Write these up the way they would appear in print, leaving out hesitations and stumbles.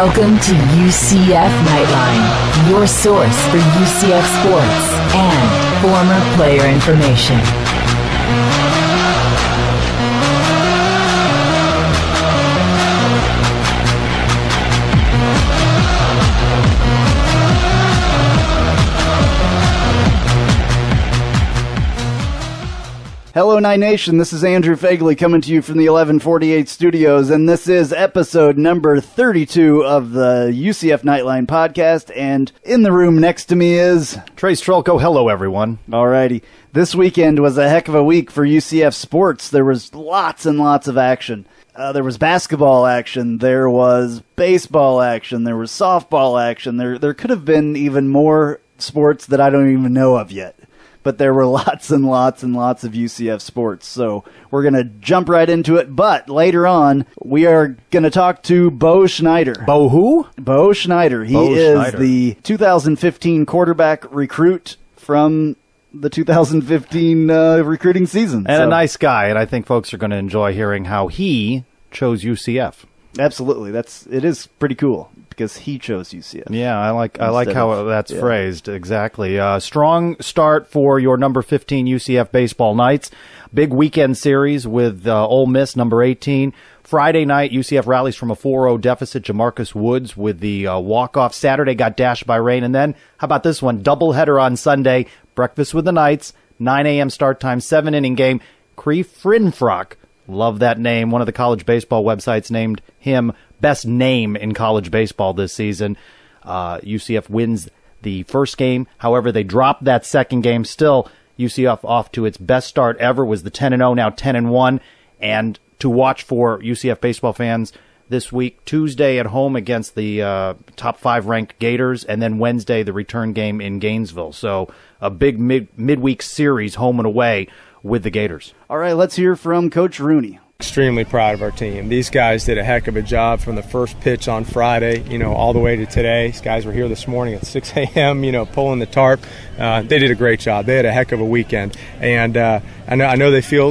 Welcome to UCF Knightline, your source for UCF sports and former player information. Hello, Night Nation. This is Andrew Phegley coming to you from the 1148 studios, and this is episode number 32 of the UCF Knightline podcast. And in the room next to me is Trylko. Hello, everyone. Alrighty. This weekend was a heck of a week for UCF sports. There was lots and lots of action. There was basketball action. There was baseball action. There was softball action. There could have been even more sports that I don't even know of yet. But there were lots and lots and lots of UCF sports. So we're going to jump right into it. But later on, we are going to talk to Bo Schneider. Bo who? Bo Schneider. He is the 2015 quarterback recruit from the 2015 recruiting season. And a nice guy. And I think folks are going to enjoy hearing how he chose UCF. Absolutely. It is pretty cool. Because he chose UCF. Yeah, I like how that's phrased. Exactly. Strong start for your number 15 UCF baseball Knights. Big weekend series with Ole Miss, number 18. Friday night, UCF rallies from a 4-0 deficit. Jamarcus Woods with the walk-off. Saturday got dashed by rain. And then, how about this one? Doubleheader on Sunday. Breakfast with the Knights. 9 a.m. start time, 7-inning game. Cree Frinfrock. Love that name. One of the college baseball websites named him best name in college baseball this season. UCF wins the first game. However, they dropped that second game. Still, UCF off to its best start ever, was the 10-0, now 10-1. And to watch for UCF baseball fans this week, Tuesday at home against the top 5 ranked Gators, and then Wednesday the return game in Gainesville. So a big midweek series home and away with the Gators. All right, let's hear from Coach Rooney. Extremely proud of our team. These guys did a heck of a job from the first pitch on Friday, all the way to today. These guys were here this morning at 6 a.m., pulling the tarp. They did a great job. They had a heck of a weekend. And I know they feel,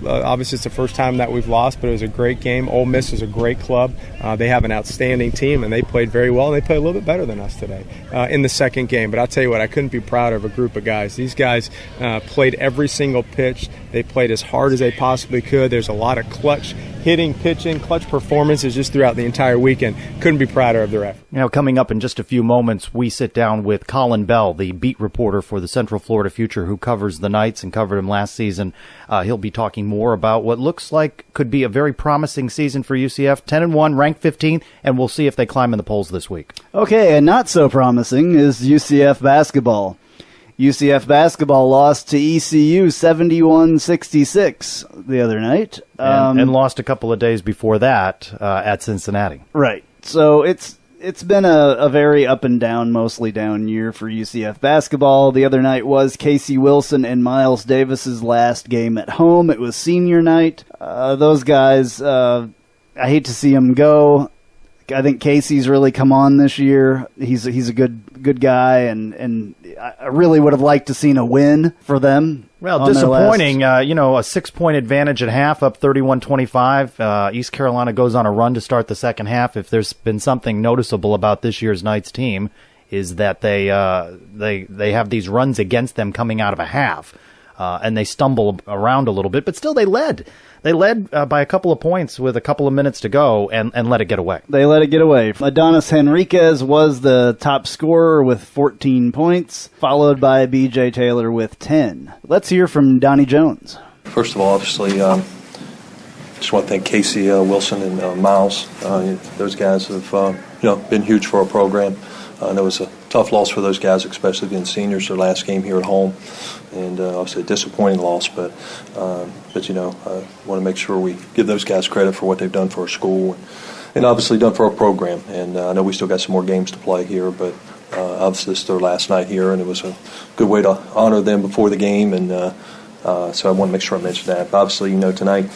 obviously it's the first time that we've lost, but it was a great game. Ole Miss is a great club. They have an outstanding team, and they played very well, and they played a little bit better than us today in the second game. But I'll tell you what, I couldn't be prouder of a group of guys. These guys played every single pitch. They played as hard as they possibly could. There's a lot of clutch hitting, pitching, clutch performances just throughout the entire weekend. Couldn't be prouder of their effort. Coming up in just a few moments, we sit down with Colin Bell, the beat reporter for the Central Florida Future, who covers the Knights and covered them last season. He'll be talking more about what looks like could be a very promising season for UCF. 10-1, ranked 15th, and we'll see if they climb in the polls this week. Okay, and not so promising is UCF basketball. UCF basketball lost to ECU 71-66 the other night. And lost a couple of days before that at Cincinnati. Right. So it's been a very up and down, mostly down year for UCF basketball. The other night was Casey Wilson and Miles Davis's last game at home. It was senior night. Those guys, I hate to see them go. I think Casey's really come on this year. He's a good guy, and I really would have liked to seen a win for them. Well, disappointing. A 6-point advantage at half, up 31-25. East Carolina goes on a run to start the second half. If there's been something noticeable about this year's Knights team, is that they have these runs against them coming out of a half, and they stumble around a little bit, but still they led. They led by a couple of points with a couple of minutes to go and let it get away. They let it get away. Adonis Henriquez was the top scorer with 14 points, followed by B.J. Taylor with 10. Let's hear from Donnie Jones. First of all, obviously, just want to thank Casey Wilson and Miles. Those guys have been huge for our program. I know it was a tough loss for those guys, especially being seniors, their last game here at home, and obviously a disappointing loss. But I want to make sure we give those guys credit for what they've done for our school and obviously done for our program. And I know we still got some more games to play here, but obviously this is their last night here, and it was a good way to honor them before the game. And so I want to make sure I mention that. But obviously, tonight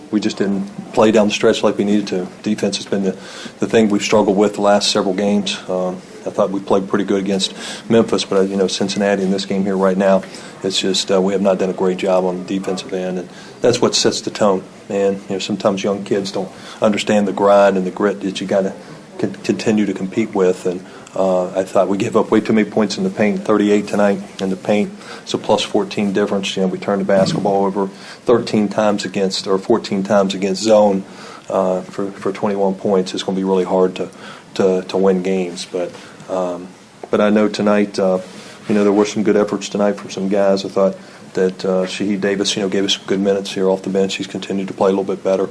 we just didn't play down the stretch like we needed to. Defense has been the thing we've struggled with the last several games. I thought we played pretty good against Memphis, but Cincinnati in this game here right now, it's just we have not done a great job on the defensive end, and that's what sets the tone. And sometimes young kids don't understand the grind and the grit that you got to continue to compete with. And I thought we gave up way too many points in the paint, 38 tonight in the paint. It's a plus 14 difference. We turned the basketball over 13 times against, or 14 times against zone for 21 points. It's going to be really hard to win games. But I know tonight, there were some good efforts tonight from some guys. I thought that Shaheed Davis, gave us some good minutes here off the bench. He's continued to play a little bit better,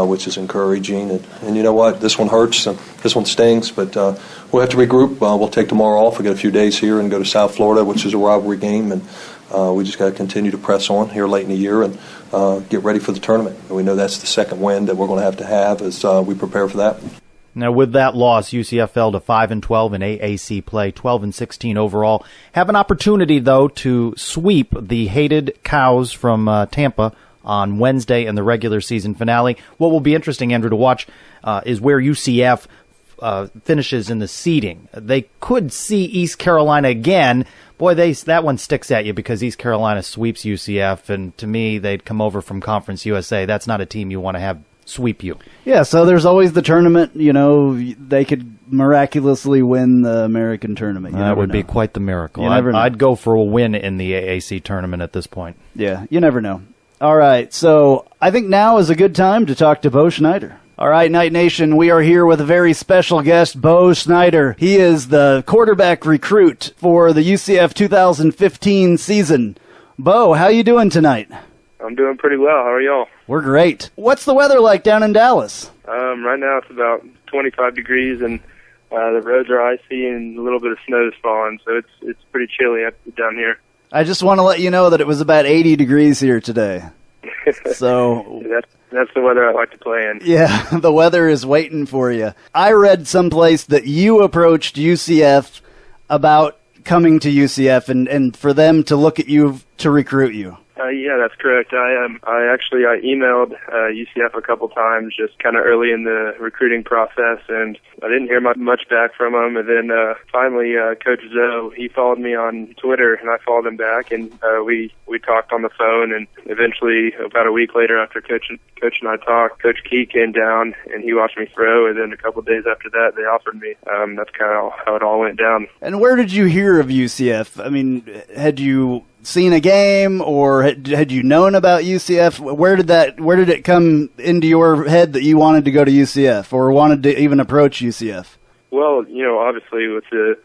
which is encouraging. And you know what? This one hurts. This one stings. But we'll have to regroup. We'll take tomorrow off. We got a few days here and go to South Florida, which is a rivalry game. And we just got to continue to press on here late in the year and get ready for the tournament. And we know that's the second win that we're going to have as we prepare for that. Now, with that loss, UCF fell to 5-12 in AAC play, 12-16 overall. Have an opportunity, though, to sweep the hated Cows from Tampa on Wednesday in the regular season finale. What will be interesting, Andrew, to watch is where UCF finishes in the seeding. They could see East Carolina again. Boy, that one sticks at you because East Carolina sweeps UCF, and to me, they'd come over from Conference USA. That's not a team you want to have sweep you. Yeah, so there's always the tournament. They could miraculously win the American tournament. That would be quite the miracle. I'd go for a win in the AAC tournament at this point. Yeah, you never know. All right, so I think now is a good time to talk to Bo Schneider. All right, Night Nation, we are here with a very special guest, Bo Schneider. He is the quarterback recruit for the UCF 2015 season. Bo, how you doing tonight? I'm doing pretty well. How are y'all? We're great. What's the weather like down in Dallas? Right now it's about 25 degrees, and the roads are icy, and a little bit of snow is falling, so it's pretty chilly down here. I just want to let you know that it was about 80 degrees here today. So that's the weather I like to play in. Yeah, the weather is waiting for you. I read someplace that you approached UCF about coming to UCF and for them to look at you to recruit you. Yeah, that's correct. I emailed UCF a couple times, just kind of early in the recruiting process, and I didn't hear much back from them. And then finally, Coach Zoe, he followed me on Twitter, and I followed him back, and we talked on the phone. And eventually, about a week later, after Coach and I talked, Coach Key came down and he watched me throw. And then a couple days after that, they offered me. That's kind of how it all went down. And where did you hear of UCF? I mean, had you seen a game, or had you known about UCF? Where did it come into your head that you wanted to go to UCF or wanted to even approach UCF? Well, obviously with the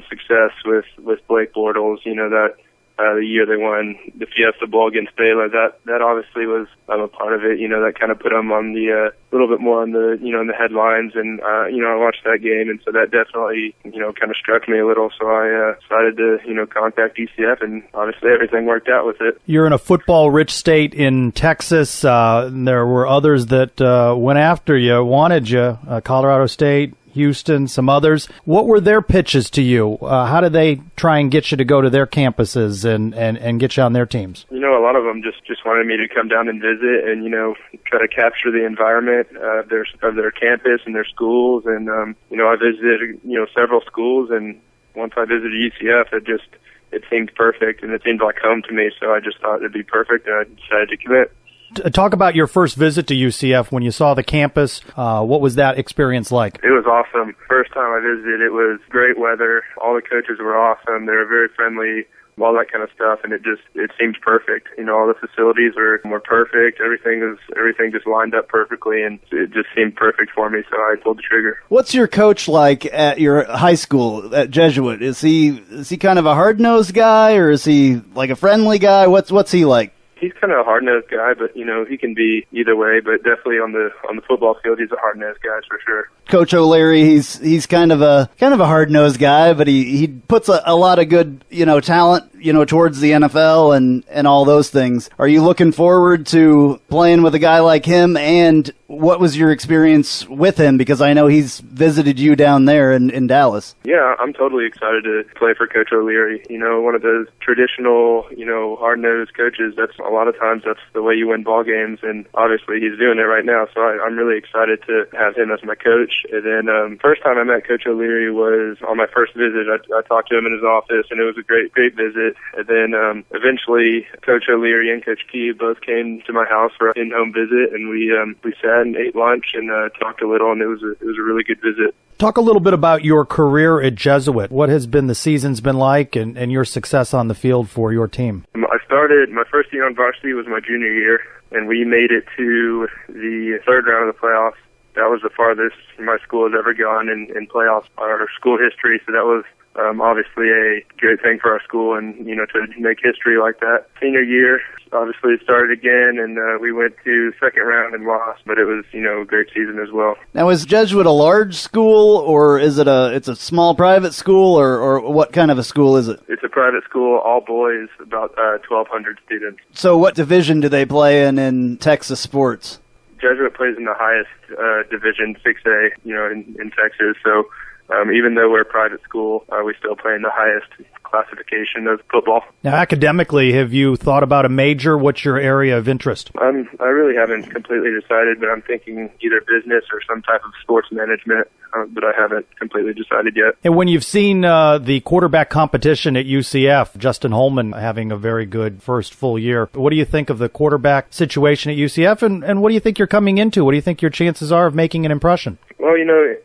success with Blake Bortles, that the year they won the Fiesta Bowl against Baylor, that obviously was a part of it. That kind of put them on the little bit more on the in the headlines, and I watched that game, and so that definitely kind of struck me a little. So I decided to contact UCF, and obviously everything worked out with it. You're in a football-rich state in Texas. There were others that went after you, wanted you. Colorado State, Houston, some others. What were their pitches to you? How did they try and get you to go to their campuses and get you on their teams? A lot of them just wanted me to come down and visit and, try to capture the environment of their campus and their schools. And, I visited, several schools, and once I visited UCF, it seemed perfect, and it seemed like home to me. So I just thought it'd be perfect, and I decided to commit. Talk about your first visit to UCF when you saw the campus. What was that experience like? It was awesome. First time I visited, it was great weather. All the coaches were awesome. They were very friendly, all that kind of stuff, and it seemed perfect. All the facilities were perfect. Everything just lined up perfectly, and it just seemed perfect for me, so I pulled the trigger. What's your coach like at your high school at Jesuit? Is he kind of a hard-nosed guy, or is he like a friendly guy? What's he like? He's kind of a hard-nosed guy, but, he can be either way, but definitely on the football field, he's a hard-nosed guy for sure. Coach O'Leary, he's kind of a hard-nosed guy, but he puts a lot of good, talent, towards the NFL and all those things. Are you looking forward to playing with a guy like him, and what was your experience with him? Because I know he's visited you down there in Dallas. Yeah, I'm totally excited to play for Coach O'Leary. One of those traditional, hard-nosed coaches. A lot of times that's the way you win ball games, and obviously he's doing it right now. So I'm really excited to have him as my coach. And then first time I met Coach O'Leary was on my first visit. I talked to him in his office, and it was a great visit. And then eventually Coach O'Leary and Coach Key both came to my house for an in-home visit, and we sat and ate lunch and talked a little, and it was a really good visit. Talk a little bit about your career at Jesuit. What has been the season's been like and your success on the field for your team? I started, my first year on varsity was my junior year, and we made it to the third round of the playoffs. That was the farthest my school has ever gone in playoffs, our school history, so that was obviously a great thing for our school, and, to make history like that. Senior year, obviously it started again, and we went to second round and lost, but it was, a great season as well. Now, is Jesuit a large school, or is it it's a small private school, or what kind of a school is it? It's a private school, all boys, about 1,200 students. So what division do they play in Texas sports? Jesuit plays in the highest division, 6A, in Texas, so even though we're a private school, we still play in the highest classification of football. Now, academically, have you thought about a major? What's your area of interest? I really haven't completely decided, but I'm thinking either business or some type of sports management, but I haven't completely decided yet. And when you've seen the quarterback competition at UCF, Justin Holman having a very good first full year, what do you think of the quarterback situation at UCF, and what do you think you're coming into? What do you think your chances are of making an impression? Well,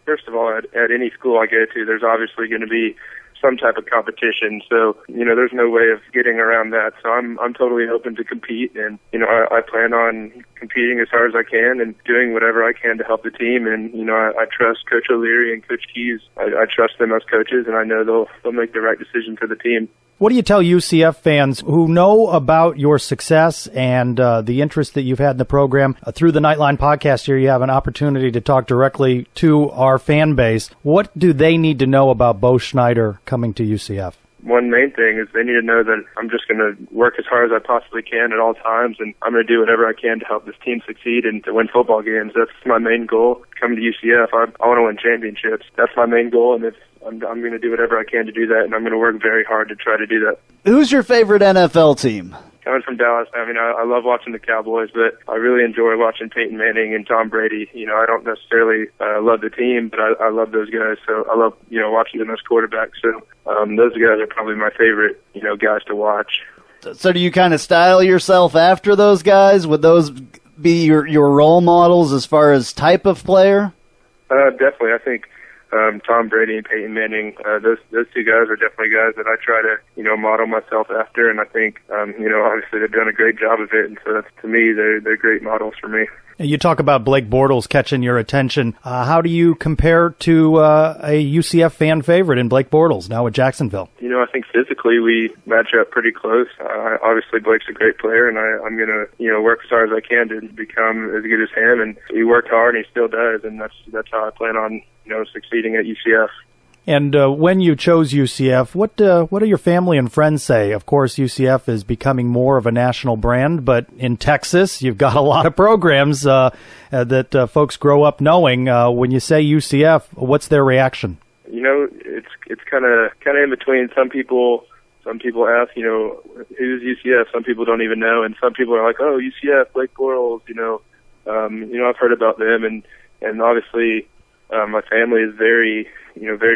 first of all, at any school I go to, there's obviously going to be some type of competition. So, there's no way of getting around that. So I'm totally open to compete, and, I plan on competing as hard as I can and doing whatever I can to help the team. And, I trust Coach O'Leary and Coach Keys. I trust them as coaches, and I know they'll make the right decision for the team. What do you tell UCF fans who know about your success and the interest that you've had in the program? Through the Knightline podcast here, you have an opportunity to talk directly to our fan base. What do they need to know about Bo Schneider coming to UCF? One main thing is they need to know that I'm just going to work as hard as I possibly can at all times, and I'm going to do whatever I can to help this team succeed and to win football games. That's my main goal. Coming to UCF, I want to win championships. That's my main goal, and I'm going to do whatever I can to do that, and I'm going to work very hard to try to do that. Who's your favorite NFL team? Coming from Dallas, I love watching the Cowboys, but I really enjoy watching Peyton Manning and Tom Brady. I don't necessarily love the team, but I love those guys, so I love, watching them as quarterbacks. So those guys are probably my favorite, guys to watch. So do you kind of style yourself after those guys? Would those be your role models as far as type of player? Definitely. I think Tom Brady and Peyton Manning, those two guys are definitely guys that I try to, model myself after, and I think, obviously they've done a great job of it, and so to me, they're great models for me. You talk about Blake Bortles catching your attention. How do you compare to a UCF fan favorite in Blake Bortles, now at Jacksonville? I think physically we match up pretty close. Obviously, Blake's a great player, and I'm going to, work as hard as I can to become as good as him. And he worked hard, and he still does, and that's how I plan on, succeeding at UCF. And when you chose UCF, what do your family and friends say? Of course, UCF is becoming more of a national brand, but in Texas, you've got a lot of programs that folks grow up knowing. When you say UCF, what's their reaction? It's kind of in between. Some people ask, who's UCF? Some people don't even know, and some people are like, oh, UCF, Blake Bortles. I've heard about them, and obviously my family is very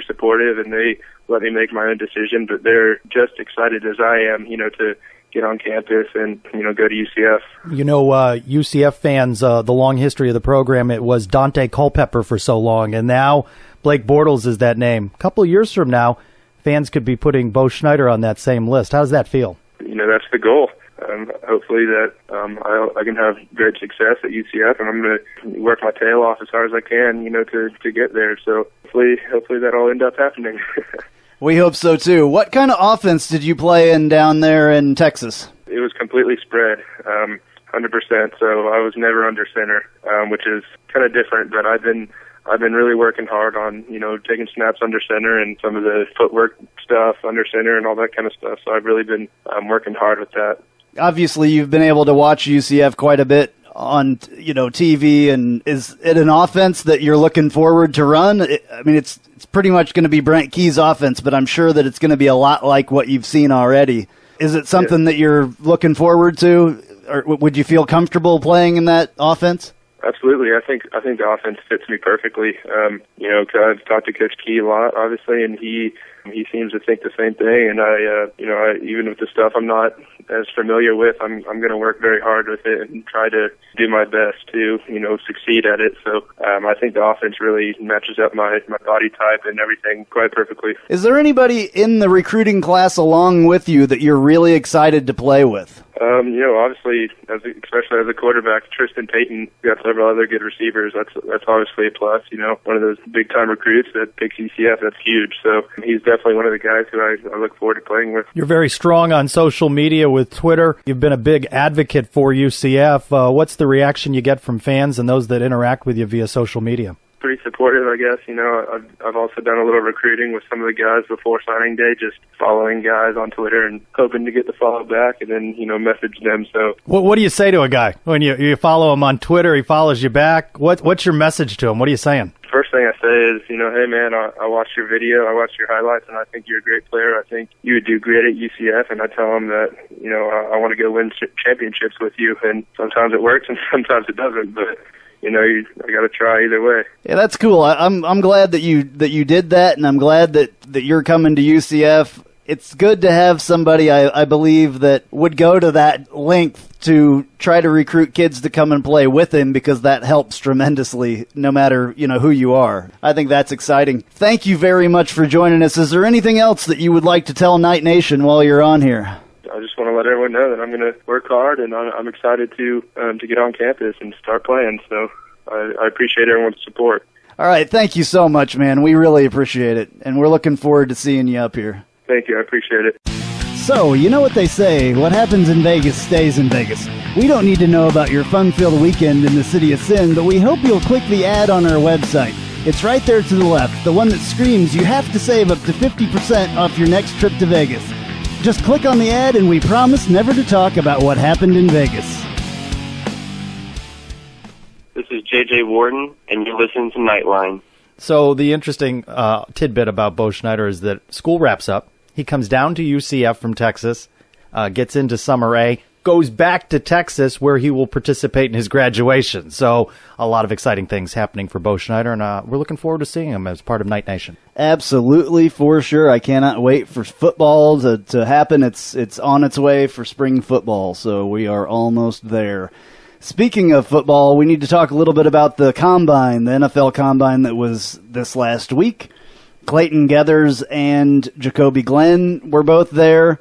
supportive, and they let me make my own decision. But they're just excited as I am, to get on campus and go to UCF. UCF fans, the long history of the program, it was Dante Culpepper for so long, and now Blake Bortles is that name. A couple of years from now, fans could be putting Bo Schneider on that same list. How does that feel? That's the goal. Hopefully that I can have great success at UCF, and I'm going to work my tail off as hard as I can, to get there. So hopefully that'll end up happening. We hope so too. What kind of offense did you play in down there in Texas? It was completely spread, 100%. So I was never under center, which is kind of different. But I've been really working hard on, taking snaps under center and some of the footwork stuff under center and all that kind of stuff. So I've really been working hard with that. Obviously, you've been able to watch UCF quite a bit on, TV, and is it an offense that you're looking forward to run? It's pretty much going to be Brent Key's offense, but I'm sure that it's going to be a lot like what you've seen already. Is it something that you're looking forward to, or would you feel comfortable playing in that offense? Absolutely. I think the offense fits me perfectly. I've talked to Coach Key a lot, obviously, and he he seems to think the same thing, and I even with the stuff I'm not as familiar with, I'm going to work very hard with it and try to do my best to, succeed at it. So I think the offense really matches up my body type and everything quite perfectly. Is there anybody in the recruiting class along with you that you're really excited to play with? Obviously, especially as a quarterback, Tristan Payton, we got several other good receivers. That's obviously a plus. One of those big-time recruits that picks UCF, that's huge. So he's definitely one of the guys who I look forward to playing with. You're very strong on social media with Twitter. You've been a big advocate for UCF. What's the reaction you get from fans and those that interact with you via social media? Pretty supportive, I guess. I've also done a little recruiting with some of the guys before signing day, just following guys on Twitter and hoping to get the follow back and then, message them. So, what do you say to a guy when you follow him on Twitter? He follows you back. What's your message to him? What are you saying? First thing I say is, hey man, I watched your video, I watched your highlights, and I think you're a great player. I think you would do great at UCF, and I tell him that, I want to go win championships with you, and sometimes it works and sometimes it doesn't, but I got to try either way. Yeah, that's cool. I'm glad that you did that, and I'm glad that you're coming to UCF. It's good to have somebody, I believe, that would go to that length to try to recruit kids to come and play with him, because that helps tremendously, no matter, who you are. I think that's exciting. Thank you very much for joining us. Is there anything else that you would like to tell Knight Nation while you're on here? I just want to let everyone know that I'm going to work hard, and I'm excited to get on campus and start playing. So I appreciate everyone's support. All right, thank you so much, man. We really appreciate it, and we're looking forward to seeing you up here. Thank you. I appreciate it. So, you know what they say, what happens in Vegas stays in Vegas. We don't need to know about your fun-filled weekend in the City of Sin, but we hope you'll click the ad on our website. It's right there to the left, the one that screams you have to save up to 50% off your next trip to Vegas. Just click on the ad and we promise never to talk about what happened in Vegas. This is J.J. Warden, and you're listening to Knightline. So the interesting tidbit about Bo Schneider is that school wraps up. He comes down to UCF from Texas, gets into Summer A, goes back to Texas where he will participate in his graduation. So a lot of exciting things happening for Bo Schneider, and we're looking forward to seeing him as part of Knight Nation. Absolutely, for sure. I cannot wait for football to happen. It's on its way for spring football, so we are almost there. Speaking of football, we need to talk a little bit about the Combine, the NFL Combine that was this last week. Clayton Geathers and Jacoby Glenn were both there.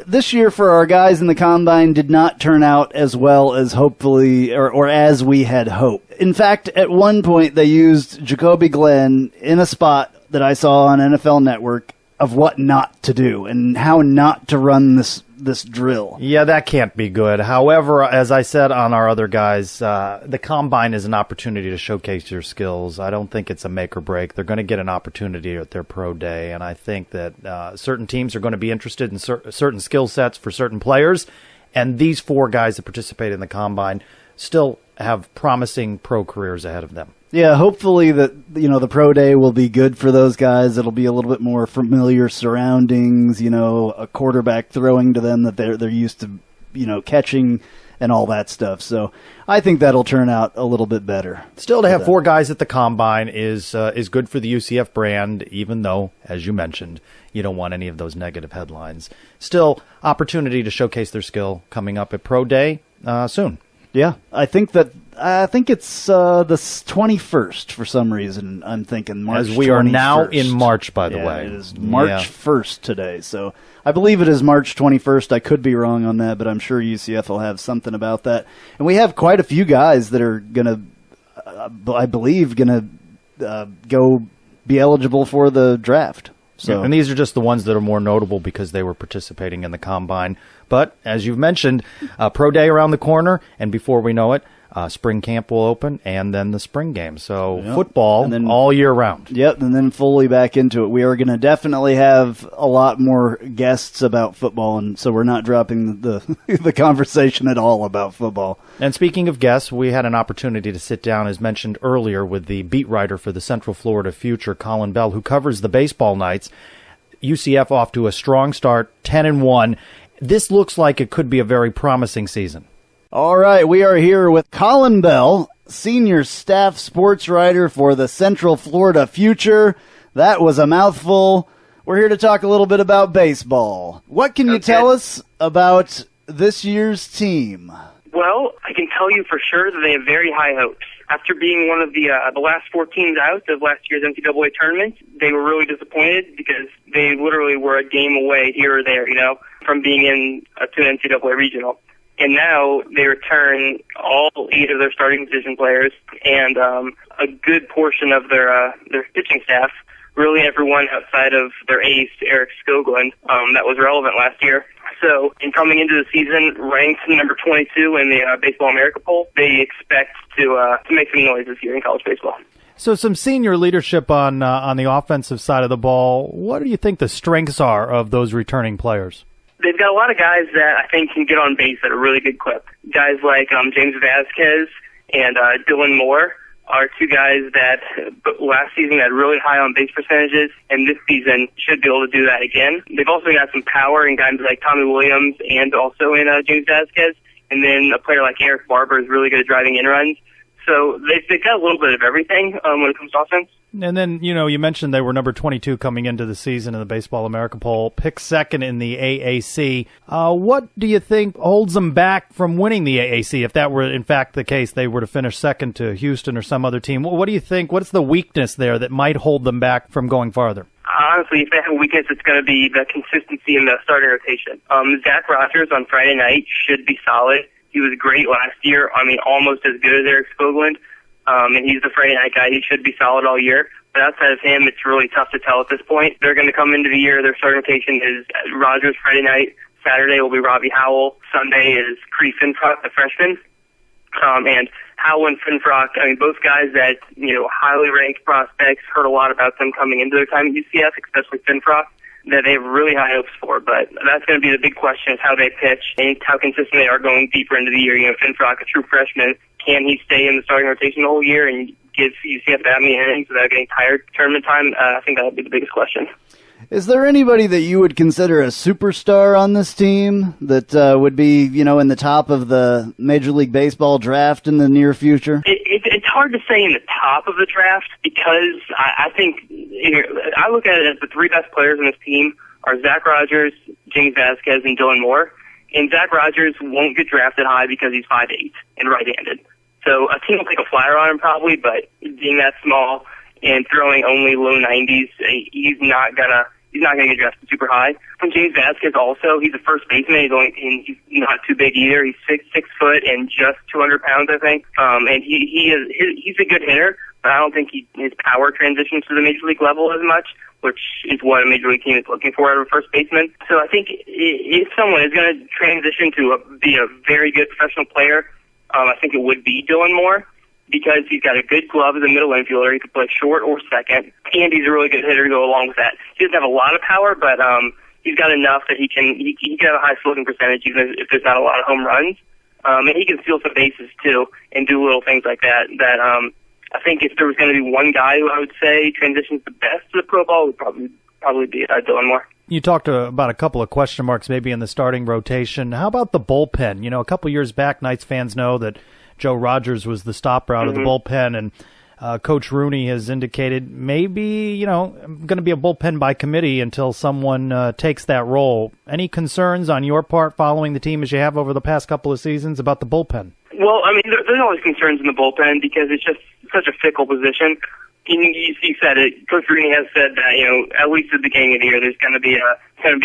This year for our guys in the Combine did not turn out as well as hopefully, or as we had hoped. In fact, at one point they used Jacoby Glenn in a spot that I saw on NFL Network of what not to do and how not to run this drill. Yeah, that can't be good. However, as I said on our other guys, the Combine is an opportunity to showcase your skills. I don't think it's a make or break. They're going to get an opportunity at their pro day, and I think that certain teams are going to be interested in certain skill sets for certain players, and these four guys that participate in the Combine still have promising pro careers ahead of them. Yeah, hopefully that the pro day will be good for those guys. It'll be a little bit more familiar surroundings, a quarterback throwing to them that they're used to, catching and all that stuff. So I think that'll turn out a little bit better. Still, to have four guys at the Combine is good for the UCF brand, even though, as you mentioned, you don't want any of those negative headlines. Still, opportunity to showcase their skill coming up at pro day soon. Yeah, I think it's the 21st for some reason. I'm thinking March 21st. As we are now in March, by the way. It is March 1st today, so I believe it is March 21st. I could be wrong on that, but I'm sure UCF will have something about that. And we have quite a few guys that are going to, I believe, go be eligible for the draft. So, yeah, and these are just the ones that are more notable because they were participating in the Combine. But, as you've mentioned, pro day around the corner, and before we know it, spring camp will open, and then the spring game. So, football and then, all year round. Yep, and then fully back into it. We are going to definitely have a lot more guests about football, and so we're not dropping the conversation at all about football. And speaking of guests, we had an opportunity to sit down, as mentioned earlier, with the beat writer for the Central Florida Future, Colin Bell, who covers the baseball Knights. UCF off to a strong start, 10-1. This looks like it could be a very promising season. All right, we are here with Colin Bell, senior staff sports writer for the Central Florida Future. That was a mouthful. We're here to talk a little bit about baseball. What can you tell us about this year's team? Well, I can tell you for sure that they have very high hopes. After being one of the last 4 teams out of last year's NCAA tournament, they were really disappointed because they literally were a game away here or there, from being in to an NCAA regional. And now they return all 8 of their starting position players and a good portion of their pitching staff. Really everyone outside of their ace, Eric Skoglund, that was relevant last year. So, in coming into the season, ranked number 22 in the Baseball America poll, they expect to make some noise this year in college baseball. So, some senior leadership on the offensive side of the ball. What do you think the strengths are of those returning players? They've got a lot of guys that I think can get on base at a really good clip. Guys like James Vasquez and Dylan Moore are 2 guys that last season had really high on-base percentages, and this season should be able to do that again. They've also got some power in guys like Tommy Williams and also in James Vasquez, and then a player like Eric Barber is really good at driving in runs. So they've got a little bit of everything when it comes to offense. And then, you mentioned they were number 22 coming into the season in the Baseball America poll, picked second in the AAC. What do you think holds them back from winning the AAC? If that were, in fact, the case, they were to finish second to Houston or some other team. What do you think? What's the weakness there that might hold them back from going farther? Honestly, if they have a weakness, it's going to be the consistency in the starting rotation. Zach Rogers on Friday night should be solid. He was great last year. Almost as good as Eric Skoglund. And he's the Friday night guy. He should be solid all year. But outside of him, it's really tough to tell at this point. They're going to come into the year. Their starting rotation is Rogers Friday night. Saturday will be Robbie Howell. Sunday is Cree Finfrock, the freshman. And Howell and Finfrock, both guys that, highly ranked prospects, heard a lot about them coming into their time at UCF, especially Finfrock, that they have really high hopes for. But that's going to be the big question is how they pitch and how consistent they are going deeper into the year. Finfrock, a true freshman, can he stay in the starting rotation the whole year and give UCF that many innings without getting tired tournament time? I think that would be the biggest question. Is there anybody that you would consider a superstar on this team that would be, in the top of the Major League Baseball draft in the near future? It's hard to say in the top of the draft because I think I look at it as the 3 best players on this team are Zach Rogers, James Vasquez, and Dylan Moore. And Zach Rogers won't get drafted high because he's 5'8" and right-handed. So a team will take a flyer on him probably, but being that small and throwing only low 90s, he's not gonna get drafted super high. From James Vasquez also, he's a first baseman. He's not too big either. He's 6 foot and just 200 pounds, I think. And he's a good hitter, but I don't think his power transitions to the major league level as much, which is what a major league team is looking for out of a first baseman. So I think if someone is going to transition to be a very good professional player, I think it would be Dylan Moore, because he's got a good glove as a middle infielder. He can play short or second, and he's a really good hitter to go along with that. He doesn't have a lot of power, but he's got enough that he can have a high slugging percentage even if there's not a lot of home runs. And he can steal some bases too and do little things like that. I think if there was going to be one guy who I would say transitions the best to the pro ball, would probably be Dylan Moore. You talked about a couple of question marks maybe in the starting rotation. How about the bullpen? A couple years back, Knights fans know that Joe Rogers was the stopper out of the bullpen, and Coach Rooney has indicated maybe, going to be a bullpen by committee until someone takes that role. Any concerns on your part following the team as you have over the past couple of seasons about the bullpen? Well, there's always concerns in the bullpen because it's just such a fickle position. You said it. Coach Rooney has said that, at least at the beginning of the year, there's going to be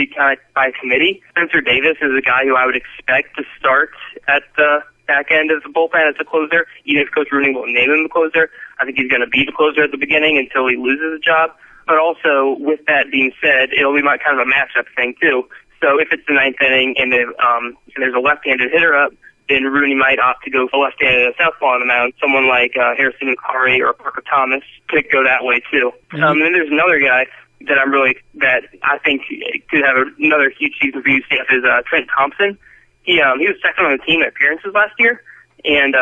kind of by committee. Spencer Davis is a guy who I would expect to start at the back end of the bullpen as a closer. Even if Coach Rooney won't name him the closer, I think he's going to be the closer at the beginning until he loses a job. But also, with that being said, it'll be kind of a matchup thing too. So if it's the 9th inning and there's a left-handed hitter up, then Rooney might opt to go for left-handed southpaw on the mound. Someone like Harrison McCarry or Parker Thomas could go that way too. And then there's another guy that I think could have another huge season for UCF is Trent Thompson. He was second on the team in appearances last year, and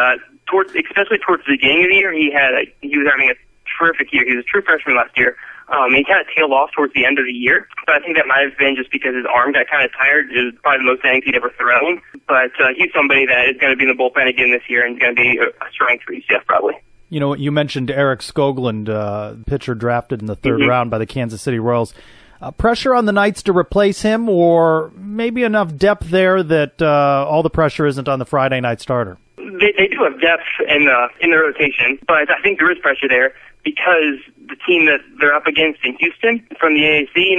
especially towards the beginning of the year, he was having a terrific year. He was a true freshman last year. He kind of tailed off towards the end of the year, but I think that might have been just because his arm got kind of tired. It was probably the most innings he'd ever thrown, but he's somebody that is going to be in the bullpen again this year and going to be a strength for UCF probably. You mentioned Eric Skoglund, pitcher drafted in the third round by the Kansas City Royals. Pressure on the Knights to replace him, or maybe enough depth there that all the pressure isn't on the Friday night starter? They do have depth in the rotation, but I think there is pressure there because the team that they're up against in Houston from the AAC,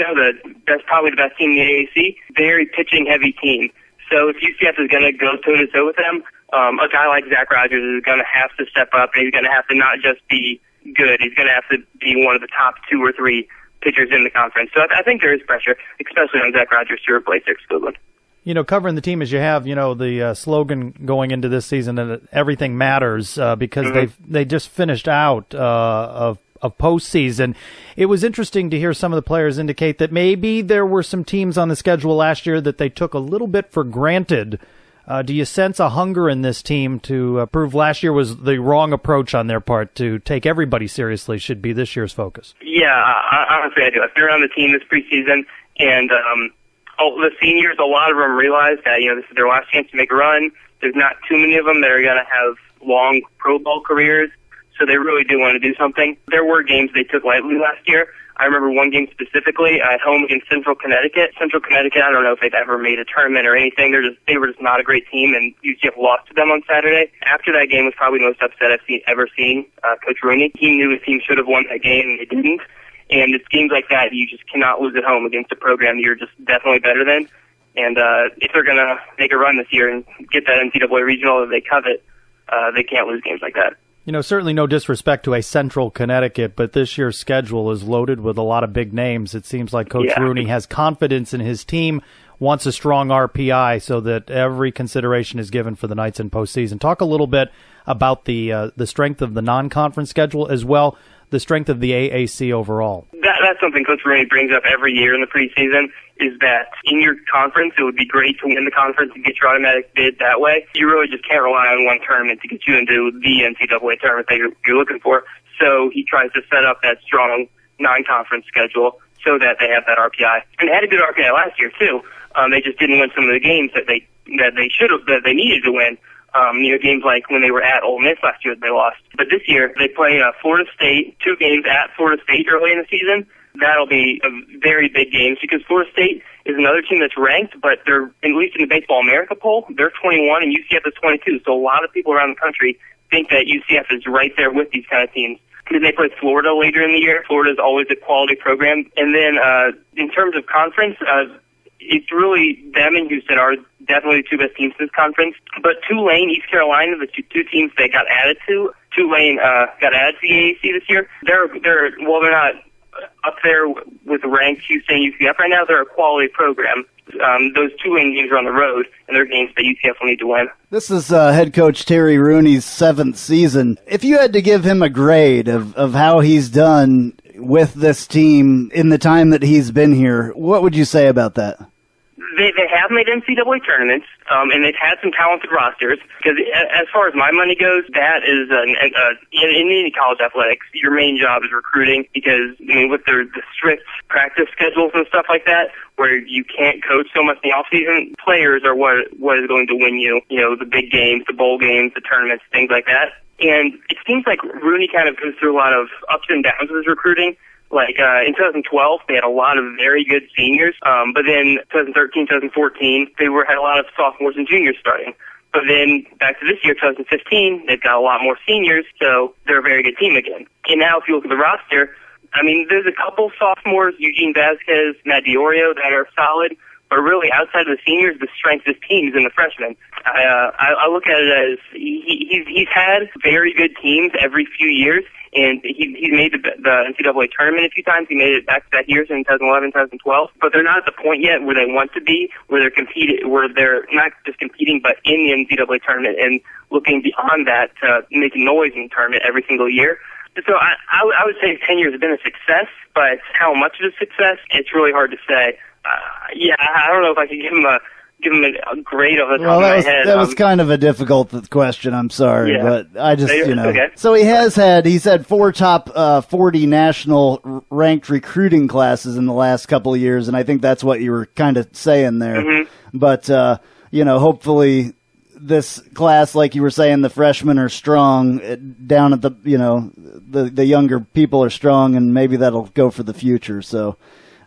that's probably the best team in the AAC, very pitching-heavy team. So if UCF is going to go toe-to-toe with them, a guy like Zach Rogers is going to have to step up, and he's going to have to not just be good, he's going to have to be one of the top 2 or 3 pitchers in the conference. So I think there is pressure, especially on Zach Rogers to replace Eric Skoglund. Covering the team as you have, the slogan going into this season that everything matters because they just finished out of postseason. It was interesting to hear some of the players indicate that maybe there were some teams on the schedule last year that they took a little bit for granted. Do you sense a hunger in this team to prove last year was the wrong approach on their part to take everybody seriously should be this year's focus? Yeah, honestly I do. I've been around the team this preseason, and the seniors, a lot of them realize that, this is their last chance to make a run. There's not too many of them that are going to have long pro ball careers, so they really do want to do something. There were games they took lightly last year. I remember one game specifically at home against Central Connecticut. Central Connecticut, I don't know if they've ever made a tournament or anything. They were just not a great team, and UCF lost to them on Saturday. After that game was probably the most upset I've ever seen Coach Rooney. He knew his team should have won that game, and they didn't. And it's games like that you just cannot lose at home against a program you're just definitely better than. And if they're going to make a run this year and get that NCAA regional that they covet, they can't lose games like that. Certainly no disrespect to a Central Connecticut, but this year's schedule is loaded with a lot of big names. It seems like Coach Rooney has confidence in his team, wants a strong RPI so that every consideration is given for the Knights in postseason. Talk a little bit about the strength of the non-conference schedule as well, the strength of the AAC overall. That's something Coach Rooney brings up every year in the preseason, is that in your conference, it would be great to win the conference and get your automatic bid that way. You really just can't rely on one tournament to get you into the NCAA tournament that you're looking for. So he tries to set up that strong non-conference schedule so that they have that RPI. And they had a good RPI last year, too. They just didn't win some of the games that they needed to win. Games like when they were at Ole Miss last year, they lost. But this year, they play Florida State, 2 games at Florida State early in the season. That'll be a very big game because Florida State is another team that's ranked, but they're, at least in the Baseball America poll, they're 21 and UCF is 22. So a lot of people around the country think that UCF is right there with these kind of teams. Then they play Florida later in the year. Florida is always a quality program. And then in terms of conference, it's really them and Houston are definitely the 2 best teams in this conference. But Tulane, East Carolina, the two teams they got added to. Tulane got added to the AAC this year. They're not up there with ranked Houston and UCF right now. They're a quality program. Those Tulane games are on the road, and they're games that UCF will need to win. This is head coach Terry Rooney's 7th season. If you had to give him a grade of how he's done with this team in the time that he's been here, what would you say about that? They have made NCAA tournaments, and they've had some talented rosters. Because as far as my money goes, that is in any college athletics, your main job is recruiting. Because with the strict practice schedules and stuff like that, where you can't coach so much in the off season, players are what is going to win you. The big games, the bowl games, the tournaments, things like that. And it seems like Rooney kind of goes through a lot of ups and downs with his recruiting. Like in 2012, they had a lot of very good seniors, but then 2013, 2014, they had a lot of sophomores and juniors starting. But then back to this year, 2015, they've got a lot more seniors, so they're a very good team again. And now if you look at the roster, there's a couple sophomores, Eugene Vasquez, Matt DiOrio, that are solid, but really outside of the seniors, the strength of this team is in the freshmen. I look at it as he's had very good teams every few years, and he's made the NCAA tournament a few times. He made it back-to-back years in 2011, 2012, but they're not at the point yet where they want to be, where they're not just competing, but in the NCAA tournament and looking beyond that to make noise in the tournament every single year. So I would say 10 years has been a success, but how much of a success, it's really hard to say. I don't know if I could give him a grade off the top of my head. That was kind of a difficult question. I'm sorry, but I just, Okay. So he's had 4 top 40 national ranked recruiting classes in the last couple of years, and I think that's what you were kind of saying there. Mm-hmm. But, hopefully this class, like you were saying, the freshmen are strong down at the younger people are strong, and maybe that'll go for the future. So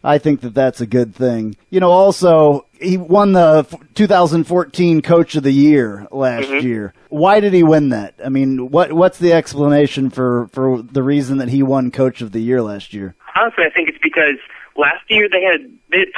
I think that that's a good thing. Also, he won the 2014 Coach of the Year last year. Why did he win that? I mean, what's the explanation for the reason that he won Coach of the Year last year? Honestly, I think it's because last year they had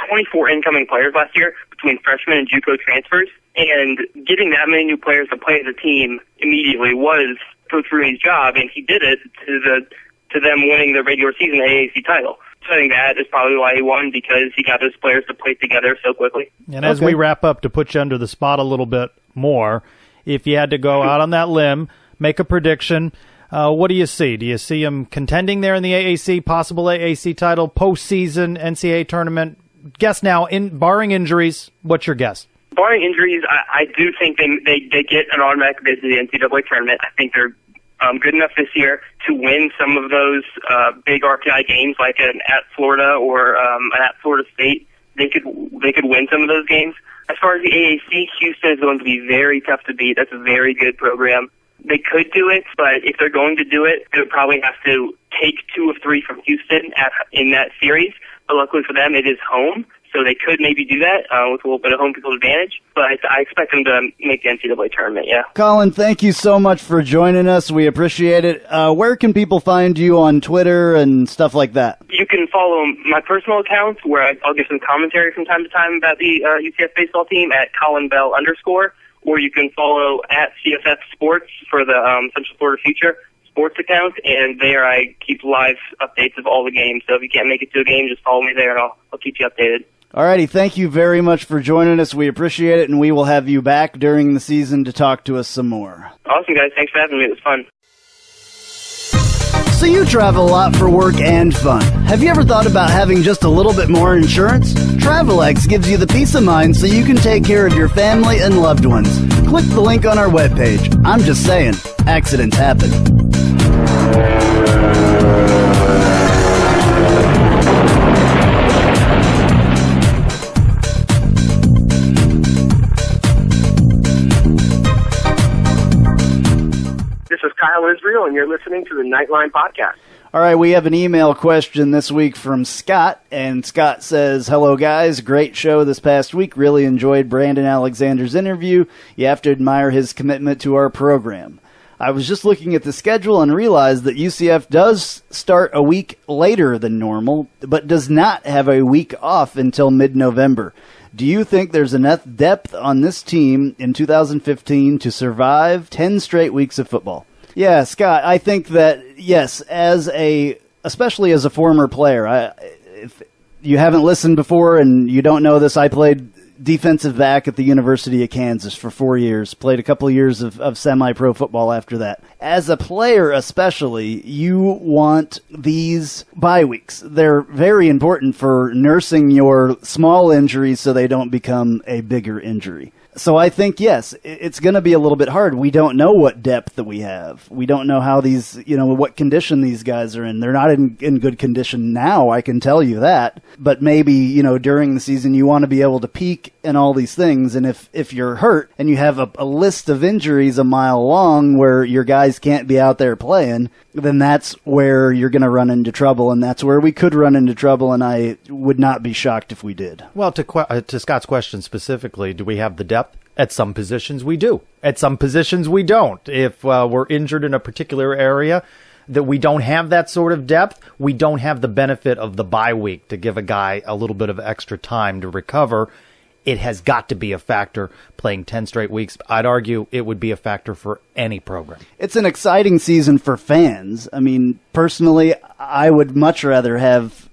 24 incoming players last year between freshmen and JUCO transfers, and getting that many new players to play as a team immediately was Coach Rooney's job, and he did it to them winning the regular season AAC title. So I think that is probably why he won, because he got those players to play together so quickly. And as we wrap up, to put you under the spot a little bit more, if you had to go out on that limb, make a prediction, what do you see? Do you see him contending there in the AAC, possible AAC title, postseason, NCAA tournament? Guess now, barring injuries, what's your guess? Barring injuries, I do think they get an automatic bid to the NCAA tournament. I think they're good enough this year to win some of those big RPI games, like an at Florida or an at Florida State. They could win some of those games. As far as the AAC, Houston is going to be very tough to beat. That's a very good program. They could do it, but if they're going to do it, they would probably have to take 2 of 3 from Houston in that series. But luckily for them, it is home, so they could maybe do that with a little bit of home field advantage. But I expect them to make the NCAA tournament, yeah. Colin, thank you so much for joining us. We appreciate it. Where can people find you on Twitter and stuff like that? You can follow my personal account, where I'll give some commentary from time to time about the UCF baseball team at ColinBell_, or you can follow at CFF Sports for the Central Florida Future Sports account, and there I keep live updates of all the games. So if you can't make it to a game, just follow me there, and I'll keep you updated. Alrighty, thank you very much for joining us. We appreciate it, and we will have you back during the season to talk to us some more. Awesome, guys. Thanks for having me. It was fun. So you travel a lot for work and fun. Have you ever thought about having just a little bit more insurance? TravelX gives you the peace of mind so you can take care of your family and loved ones. Click the link on our webpage. I'm just saying, accidents happen. This is Kyle Israel, and you're listening to the Knightline Podcast. All right, we have an email question this week from Scott, and Scott says, "Hello, guys. Great show this past week. Really enjoyed Brandon Alexander's interview. You have to admire his commitment to our program. I was just looking at the schedule and realized that UCF does start a week later than normal, but does not have a week off until mid-November. Do you think there's enough depth on this team in 2015 to survive 10 straight weeks of football?" Yeah, Scott, I think that, yes, especially as a former player, if you haven't listened before and you don't know this, I played defensive back at the University of Kansas for 4 years, played a couple of years of semi-pro football after that. As a player especially, you want these bye weeks. They're very important for nursing your small injuries so they don't become a bigger injury. So I think, yes, it's going to be a little bit hard. We don't know what depth that we have. We don't know how what condition these guys are in. They're not in good condition now, I can tell you that. But maybe, during the season you want to be able to peak and all these things. And if you're hurt and you have a list of injuries a mile long where your guys can't be out there playing, then that's where you're going to run into trouble. And that's where we could run into trouble, and I would not be shocked if we did. Well, to Scott's question specifically, do we have the depth? At some positions we do. At some positions we don't. If we're injured in a particular area that we don't have that sort of depth, we don't have the benefit of the bye week to give a guy a little bit of extra time to recover. It has got to be a factor playing 10 straight weeks. I'd argue it would be a factor for any program. It's an exciting season for fans. I mean, personally, I would much rather have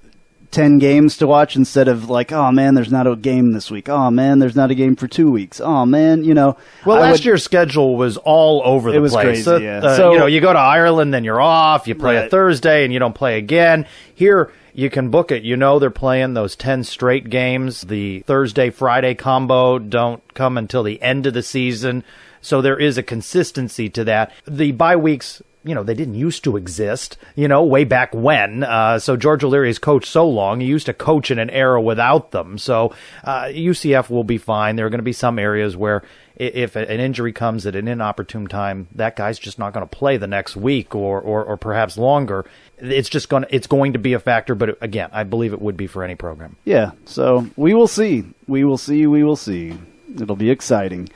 10 games to watch instead of like, oh man, there's not a game this week. Oh man, there's not a game for 2 weeks. Oh man, Well, last year's schedule was all over the place. It was crazy, yeah. So, you go to Ireland, then you're off. You play right. a Thursday and you don't play again. Here, you can book it. They're playing those 10 straight games. The Thursday-Friday combo don't come until the end of the season. So there is a consistency to that. The bye weeks they didn't used to exist, way back when. So George O'Leary has coached so long. He used to coach in an era without them. So UCF will be fine. There are going to be some areas where if an injury comes at an inopportune time, that guy's just not going to play the next week or perhaps longer. It's going to be a factor. But again, I believe it would be for any program. Yeah. So we will see. We will see. It'll be exciting.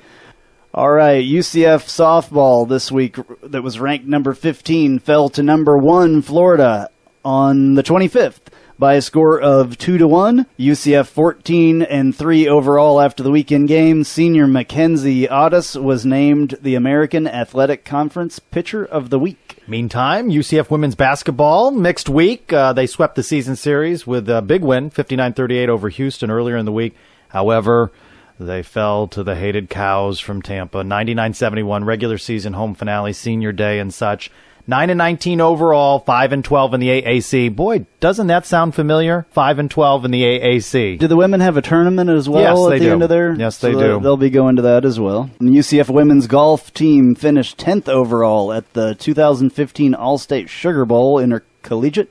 All right, UCF softball this week that was ranked number 15 fell to number 1 Florida on the 25th by a score of 2-1. UCF 14-3 overall after the weekend game. Senior Mackenzie Otis was named the American Athletic Conference Pitcher of the Week. Meantime, UCF women's basketball, mixed week. They swept the season series with a big win, 59-38 over Houston earlier in the week. However, they fell to the hated Cows from Tampa. 99-71 regular season home finale, senior day and such. 9-19 overall, 5-12 in the AAC. Boy, doesn't that sound familiar? 5-12 in the AAC. Do the women have a tournament as well at the end of their? Yes, they do. They'll be going to that as well. And the UCF women's golf team finished 10th overall at the 2015 All-State Sugar Bowl Intercollegiate.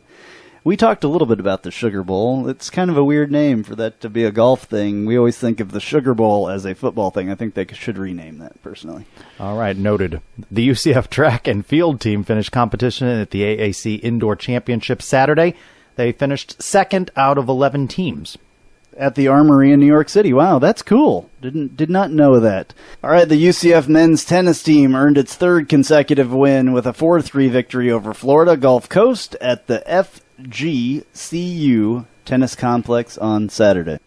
We talked a little bit about the Sugar Bowl. It's kind of a weird name for that to be a golf thing. We always think of the Sugar Bowl as a football thing. I think they should rename that, personally. All right, noted. The UCF track and field team finished competition at the AAC Indoor Championship Saturday. They finished second out of 11 teams. At the Armory in New York City. Wow, that's cool. Did not know that. All right, the UCF men's tennis team earned its third consecutive win with a 4-3 victory over Florida Gulf Coast at the FGCU Tennis Complex on Saturday.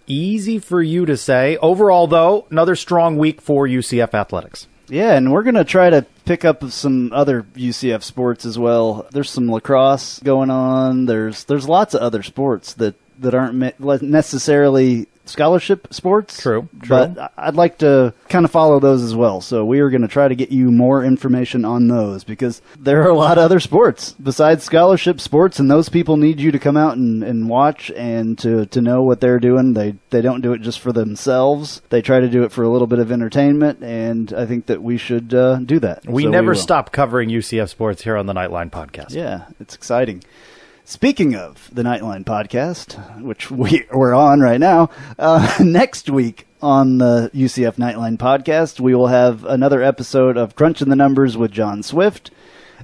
Easy for you to say. Overall, though, another strong week for UCF athletics. Yeah, and we're going to try to pick up some other UCF sports as well. There's some lacrosse going on. There's lots of other sports that aren't necessarily scholarship sports. True. But I'd like to kind of follow those as well. So we are going to try to get you more information on those because there are a lot of other sports besides scholarship sports, and those people need you to come out and watch and to know what they're doing. They don't do it just for themselves. They try to do it for a little bit of entertainment, and I think that we should do that. We never stop covering UCF sports here on the Knightline podcast. Yeah, it's exciting. Speaking of the Knightline podcast, which we're on right now, next week on the UCF Knightline podcast, we will have another episode of Crunching the Numbers with John Swift.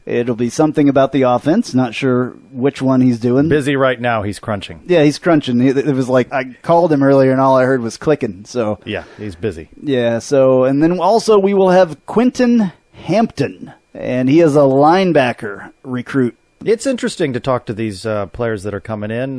It'll be something about the offense. Not sure which one he's doing. Busy right now. He's crunching. Yeah, he's crunching. It was like I called him earlier and all I heard was clicking. So yeah, he's busy. Yeah, so and then also we will have Quentin Hampton, and he is a linebacker recruit. It's interesting to talk to these players that are coming in.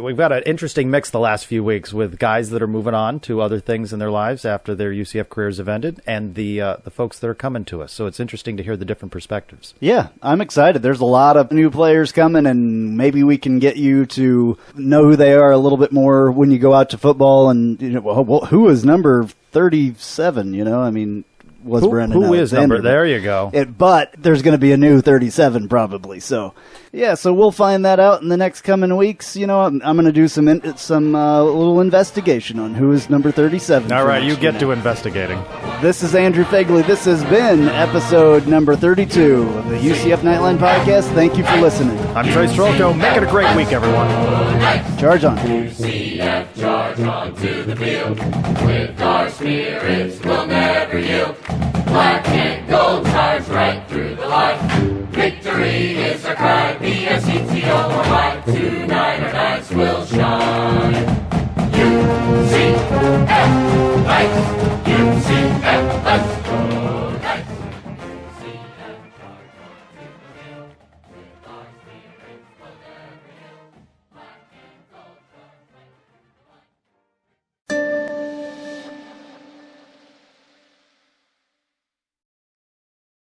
We've got an interesting mix the last few weeks with guys that are moving on to other things in their lives after their UCF careers have ended, and the folks that are coming to us. So it's interesting to hear the different perspectives. Yeah, I'm excited. There's a lot of new players coming, and maybe we can get you to know who they are a little bit more when you go out to football. And who is number 37? I mean. Was Brendan who is Alexander. number? There you go. But there's going to be a new 37 probably. So, yeah, so we'll find that out in the next coming weeks. I'm going to do some little investigation on who is number 37. All right, you get to investigating. This is Andrew Phegley. This has been episode number 32 of the UCF Knightline podcast. Thank you for listening. I'm Trylko. Make it a great week, everyone. Charge on. UCF, charge on to the field. With our spirits, we'll never yield. Black and gold charge right through the line. Victory is our cry. B-S-E-T-O-R-Y. Tonight our nights will shine.